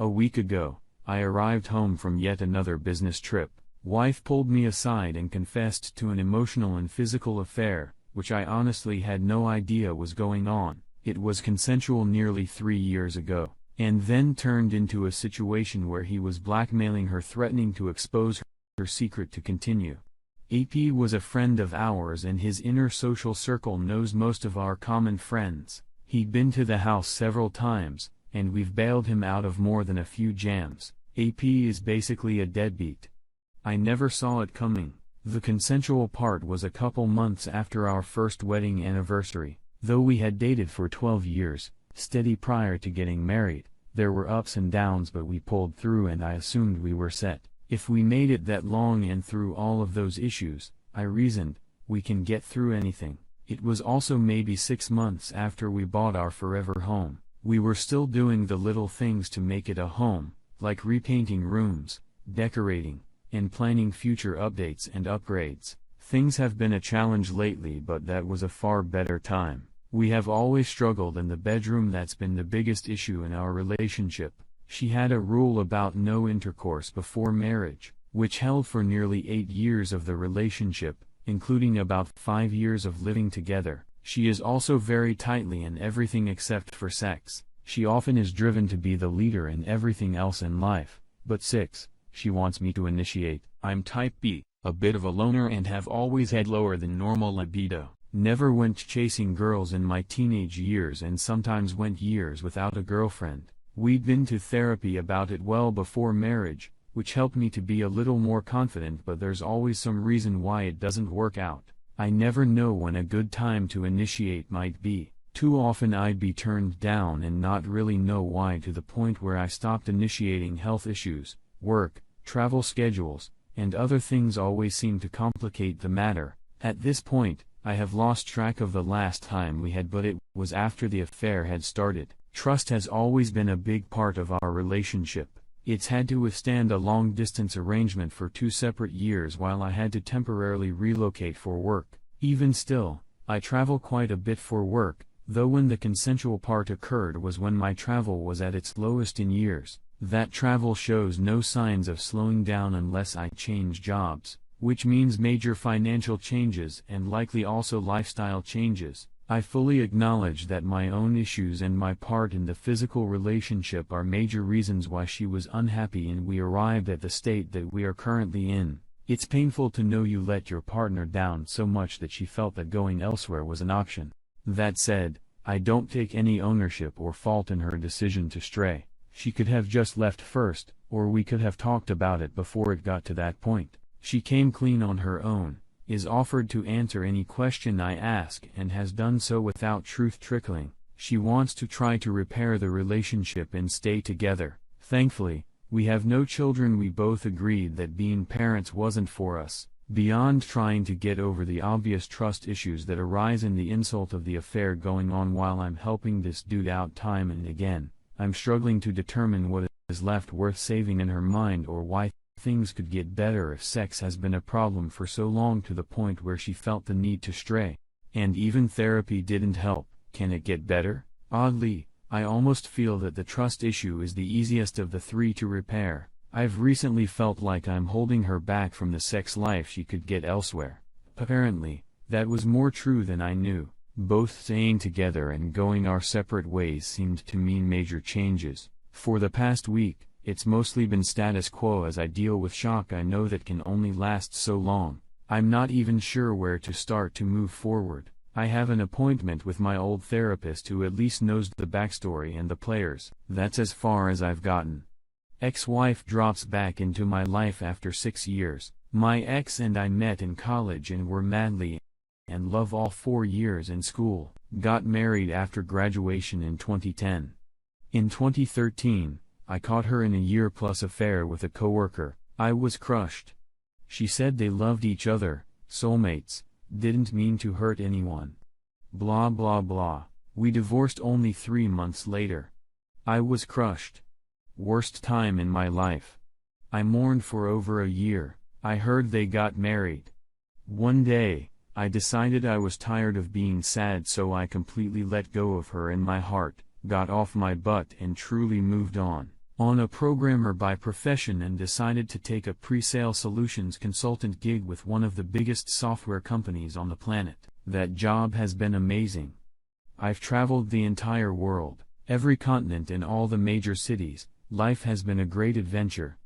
A week ago, I arrived home from yet another business trip. Wife pulled me aside and confessed to an emotional and physical affair, which I honestly had no idea was going on. It was consensual nearly 3 years ago, and then turned into a situation where he was blackmailing her, threatening to expose her secret to continue. AP was a friend of ours, and his inner social circle knows most of our common friends. He'd been to the house several times, and we've bailed him out of more than a few jams. AP is basically a deadbeat. I never saw it coming. The consensual part was a couple months after our first wedding anniversary. Though we had dated for 12 years, steady prior to getting married, there were ups and downs, but we pulled through and I assumed we were set. If we made it that long and through all of those issues, I reasoned, we can get through anything. It was also maybe 6 months after we bought our forever home. We were still doing the little things to make it a home, like repainting rooms, decorating, and planning future updates and upgrades. Things have been a challenge lately, but that was a far better time. We have always struggled in the bedroom. That's been the biggest issue in our relationship. She had a rule about no intercourse before marriage, which held for nearly 8 years of the relationship, including about 5 years of living together. She is also very tightly in everything except for sex. She often is driven to be the leader in everything else in life. But 6, she wants me to initiate. I'm type B, a bit of a loner, and have always had lower than normal libido. Never went chasing girls in my teenage years, and sometimes went years without a girlfriend. We'd been to therapy about it well before marriage, which helped me to be a little more confident, but there's always some reason why it doesn't work out. I never know when a good time to initiate might be. Too often I'd be turned down and not really know why, to the point where I stopped initiating. Health issues, work, travel schedules, and other things always seem to complicate the matter. At this point, I have lost track of the last time we had, but it was after the affair had started. Trust has always been a big part of our relationship. It's had to withstand a long-distance arrangement for 2 separate years while I had to temporarily relocate for work. Even still, I travel quite a bit for work, though when the consensual part occurred was when my travel was at its lowest in years. That travel shows no signs of slowing down unless I change jobs, which means major financial changes and likely also lifestyle changes. I fully acknowledge that my own issues and my part in the physical relationship are major reasons why she was unhappy and we arrived at the state that we are currently in. It's painful to know you let your partner down so much that she felt that going elsewhere was an option. That said, I don't take any ownership or fault in her decision to stray. She could have just left first, or we could have talked about it before it got to that point. She came clean on her own, is offered to answer any question I ask, and has done so without truth trickling. She wants to try to repair the relationship and stay together. Thankfully, we have no children. We both agreed that being parents wasn't for us. Beyond trying to get over the obvious trust issues that arise in the insult of the affair going on while I'm helping this dude out time and again, I'm struggling to determine what is left worth saving in her mind, or why things could get better if sex has been a problem for so long to the point where she felt the need to stray. And even therapy didn't help. Can it get better? Oddly, I almost feel that the trust issue is the easiest of the 3 to repair. I've recently felt like I'm holding her back from the sex life she could get elsewhere. Apparently, that was more true than I knew. Both staying together and going our separate ways seemed to mean major changes. For the past week, it's mostly been status quo as I deal with shock I know that can only last so long. I'm not even sure where to start to move forward. I have an appointment with my old therapist who at least knows the backstory and the players. That's as far as I've gotten. Ex-wife drops back into my life after 6 years. My ex and I met in college and were madly in love all 4 years in school. Got married after graduation in 2010. In 2013, I caught her in a year-plus affair with a coworker. I was crushed. She said they loved each other, soulmates, didn't mean to hurt anyone. Blah blah blah. We divorced only 3 months later. I was crushed. Worst time in my life. I mourned for over a year. I heard they got married. One day, I decided I was tired of being sad, so I completely let go of her in my heart, got off my butt and truly moved on. on a programmer by profession and decided to take a pre-sale solutions consultant gig with one of the biggest software companies on the planet. That job has been amazing. I've traveled the entire world, every continent in all the major cities. Life has been a great adventure.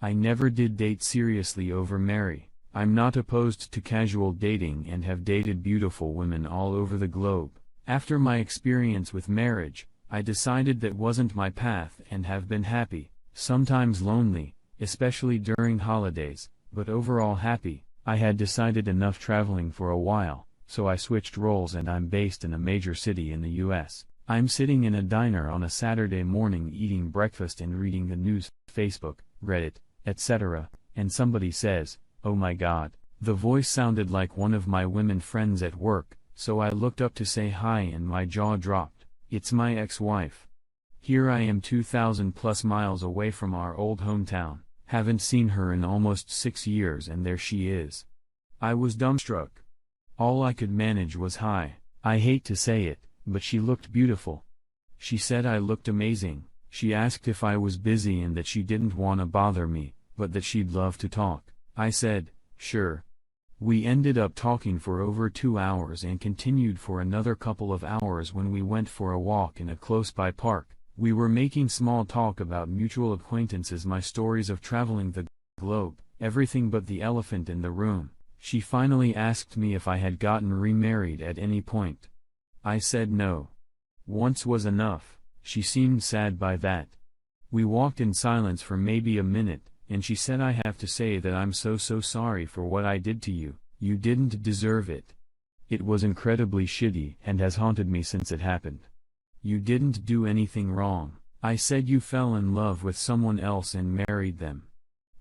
I never did date seriously over marry. I'm not opposed to casual dating and have dated beautiful women all over the globe. After my experience with marriage, I decided that wasn't my path and have been happy, sometimes lonely, especially during holidays, but overall happy. I had decided enough traveling for a while, so I switched roles and I'm based in a major city in the US. I'm sitting in a diner on a Saturday morning eating breakfast and reading the news, Facebook, Reddit, etc., and somebody says, "Oh my God." The voice sounded like one of my women friends at work, so I looked up to say hi and my jaw dropped. It's my ex-wife. Here I am 2,000 plus miles away from our old hometown, haven't seen her in almost 6 years and there she is. I was dumbstruck. All I could manage was hi. I hate to say it, but she looked beautiful. She said I looked amazing. She asked if I was busy and that she didn't want to bother me, but that she'd love to talk. I said, sure. We ended up talking for over 2 hours and continued for another couple of hours when we went for a walk in a close-by park. We were making small talk about mutual acquaintances, my stories of traveling the globe, everything but the elephant in the room. She finally asked me if I had gotten remarried at any point. I said no. Once was enough. She seemed sad by that. We walked in silence for maybe a minute, and she said, "I have to say that I'm so sorry for what I did to you. You didn't deserve it. It was incredibly shitty and has haunted me since it happened. You didn't do anything wrong." I said, "You fell in love with someone else and married them.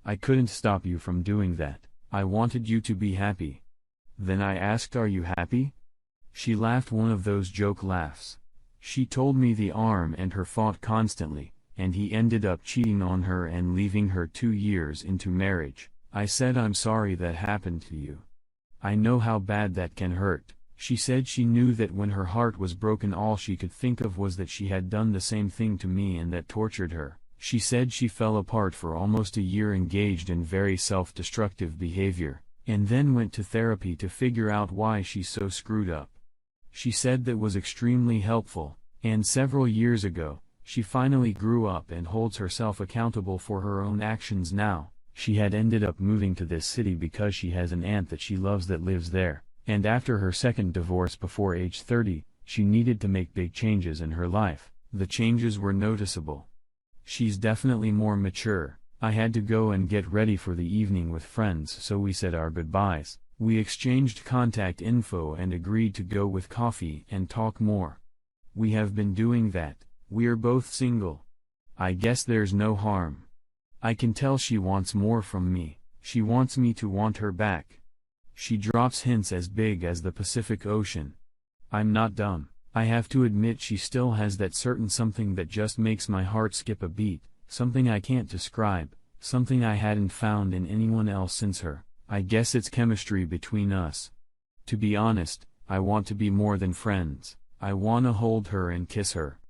I couldn't stop you from doing that. I wanted you to be happy." Then I asked, "Are you happy?" She laughed one of those joke laughs. She told me the arm and her fought constantly, and he ended up cheating on her and leaving her 2 years into marriage. I said, "I'm sorry that happened to you. I know how bad that can hurt." She said she knew that when her heart was broken all she could think of was that she had done the same thing to me and that tortured her. She said she fell apart for almost a year, engaged in very self-destructive behavior, and then went to therapy to figure out why she's so screwed up. She said that was extremely helpful, and several years ago, she finally grew up and holds herself accountable for her own actions now. She had ended up moving to this city because she has an aunt that she loves that lives there, and after her second divorce before age 30, she needed to make big changes in her life. The changes were noticeable. She's definitely more mature. I had to go and get ready for the evening with friends, so we said our goodbyes. We exchanged contact info and agreed to go with coffee and talk more. We have been doing that. We're both single. I guess there's no harm. I can tell she wants more from me. She wants me to want her back. She drops hints as big as the Pacific Ocean. I'm not dumb. I have to admit she still has that certain something that just makes my heart skip a beat, something I can't describe, something I hadn't found in anyone else since her. I guess it's chemistry between us. To be honest, I want to be more than friends. I wanna hold her and kiss her.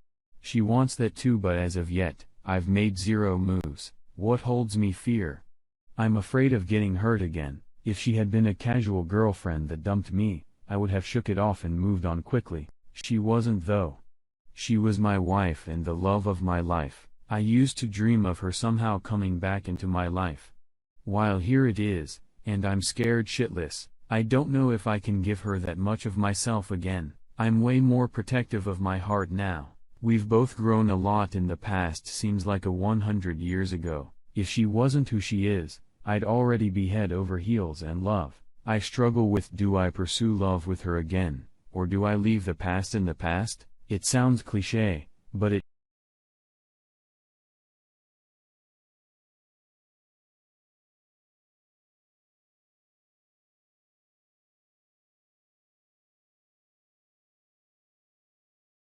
She wants that too, but as of yet, I've made 0 moves. What holds me? Fear. I'm afraid of getting hurt again. If she had been a casual girlfriend that dumped me, I would have shook it off and moved on quickly. She wasn't though. She was my wife and the love of my life. I used to dream of her somehow coming back into my life. While here it is, and I'm scared shitless. I don't know if I can give her that much of myself again. I'm way more protective of my heart now. We've both grown a lot in the past, seems like 100 years ago. If she wasn't who she is, I'd already be head over heels in love. I struggle with, do I pursue love with her again, or do I leave the past in the past? It sounds cliché, but it